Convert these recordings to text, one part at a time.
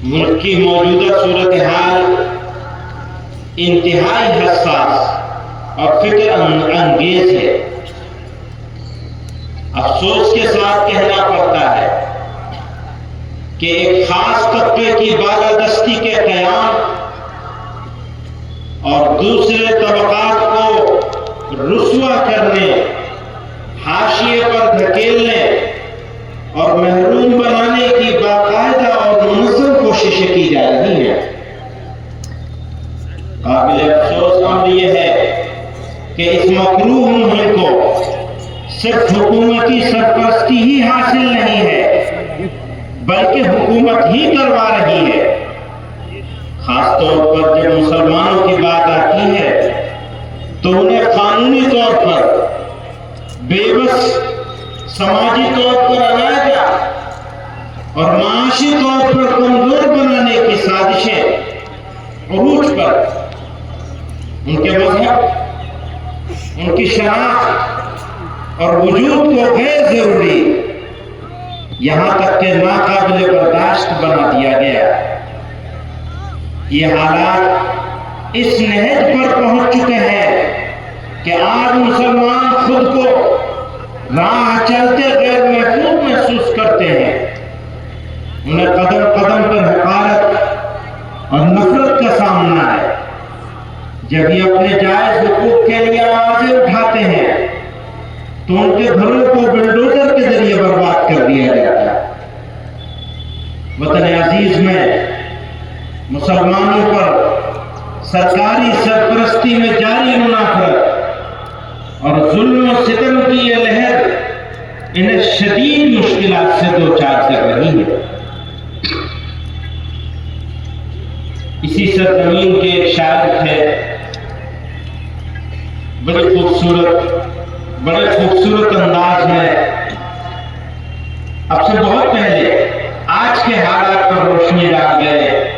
ملک کی موجودہ صورتحال انتہائی حساس اور فکر انگیز ہے۔ افسوس کے ساتھ کہنا پڑتا ہے کہ ایک خاص طبقے کی بالادستی کے قیام اور دوسرے طبقات کو رسوا کرنے، حاشیے پر دھکیلنے اور محروم بنانے کی باقاعدہ اور منظم کوششیں کی جا رہی ہیں۔ قابل افسوس امر یہ ہے کہ اس مکروہ مہم کو صرف حکومتی سرپرستی ہی حاصل نہیں ہے بلکہ حکومت ہی کروا رہی ہے۔ خاص طور پر جب مسلمانوں کی بات آتی ہے تو انہیں قانونی طور پر بے بس، سماجی طور پر علیحدہ اور معاشی طور پر کمزور بنانے کی سازشیں عروج پر، ان کے مذہب، ان کی شناخت اور وجود کو غیر ضروری، یہاں تک کہ ناقابل برداشت بنا دیا گیا۔ یہ حالات اس نہج پر پہنچ چکے ہیں کہ آج مسلمان خود کو راہ چلتے غیر محفوظ محسوس کرتے ہیں۔ انہیں قدم قدم پر حقارت اور نفرت کا سامنا ہے۔ جب یہ اپنے جائز حقوق کے لیے آوازیں اٹھاتے ہیں تو ان کے گھروں کو بلڈوزر کے ذریعے برباد کر دیا جاتا ہے۔ وطن عزیز میں مسلمانوں پر سرکاری سرپرستی میں جاری منافرت اور ظلم و ستم کی یہ لہر انہیں شدید مشکلات سے دوچار کر رہی ہے۔ اسی سرزمین کے ایک شاعر تھے، بڑے خوبصورت انداز میں اب سے بہت پہلے آج کے حالات پر روشنی ڈال گئے۔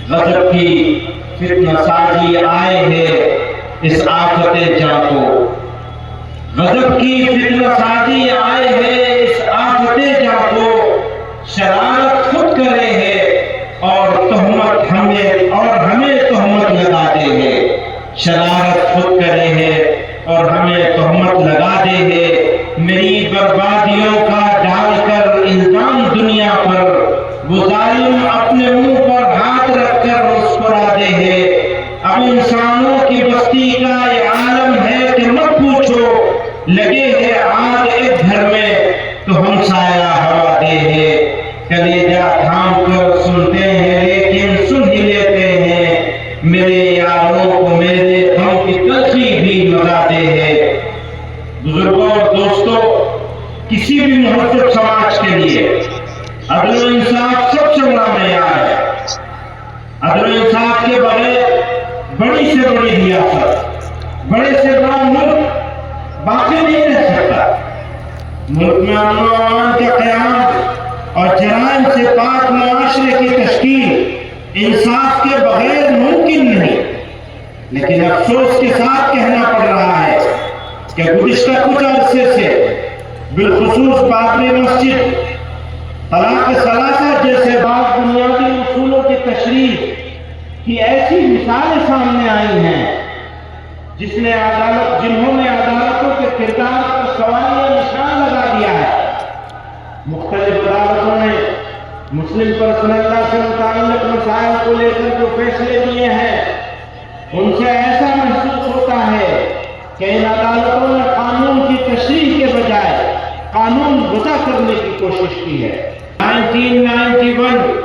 غضب کی فتنہ سازی آئے ہے اس آفت جاں کو، غضب کی فتنہ سازی آئے ہے اس آفت جاں کو، شرارت خود کرے ہے اور تہمت ہمیں تہمت لگا دے ہے، شرارت خود کرے ہے اور ہمیں تہمت لگا دے ہے۔ میری بربادیوں کا ڈال کر الزام دنیا پر، وہ ظالم اپنے منہ پر ہاتھ رکھ کر مسکرا دے ہے۔ اب انسانوں کی بستی کا یہ عالم ہے کہ مت پوچھو، لگے ہے آگ ایک گھر میں تو ہم سایہ ہوا دے ہے۔ کلیجہ تھام کر سنتے ہیں لیکن سن ہی لیتے ہیں، میرے یاروں کو میرے غم کی تلخی بھی مزا دے ہے۔ بزرگوں اور دوستوں، کسی بھی مہذب سماج کے لیے عدل و انصاف سب سے بڑا معیار ہے۔ عدل و انصاف کے بغیر بڑی سے بڑی ریاست، بڑے سے بڑا ملک باقی نہیں رہ سکتا۔ ملک میں امن و امان کا قیام اور جرائم سے پاک معاشرے کی تشکیل انصاف کے بغیر ممکن نہیں۔ لیکن افسوس کے ساتھ کہنا پڑ رہا ہے کہ گزشتہ کچھ عرصے سے بالخصوص بابری مسجد، طلاق ثلاثہ جیسے بعض بنیادی اصولوں کی تشریح کی ایسی مثالیں سامنے آئی ہیں جنہوں نے عدالتوں کے کردار پر سوالیہ نشان لگا دیا ہے۔ مختلف عدالتوں نے مسلم پرسنل لا سے متعلق مسائل کو لے کر جو فیصلے دیے ہیں، ان سے ایسا محسوس ہوتا ہے کہ ان عدالتوں نے قانون کی تشریح کے بجائے قانون وضع کرنے کی کوشش کی ہے۔ 1991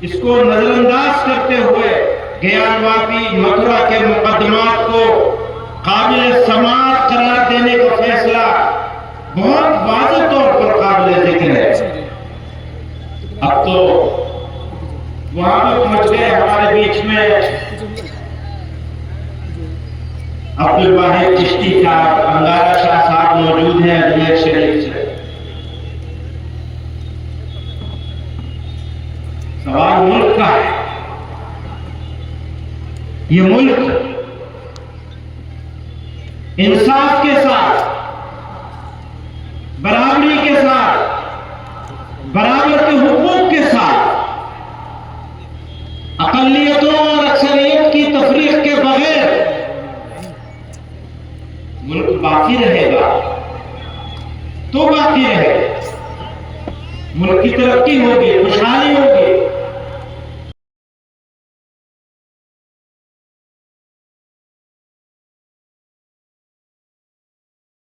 اس کو نظر انداز کرتے ہوئے گیان واپی متھرا کے مقدمات کو قابل سماعت قرار دینے کا فیصلہ بہت واضح طور پر قابل ذکر ہے۔ اب تو وہاں پہ پہنچ گئے ہمارے بیچ میں عبدالواحد چشتی صاحب، انگارہ شاہ صاحب موجود ہیں اجمیر شریف سے۔ سوال ملک کا ہے۔ یہ ملک انصاف کے ساتھ، برابری کے ساتھ، برابر کے حقوق کے ساتھ باقی رہے گا تو باقی رہے گا، ملک کی ترقی ہوگی، خوشحالی ہوگی،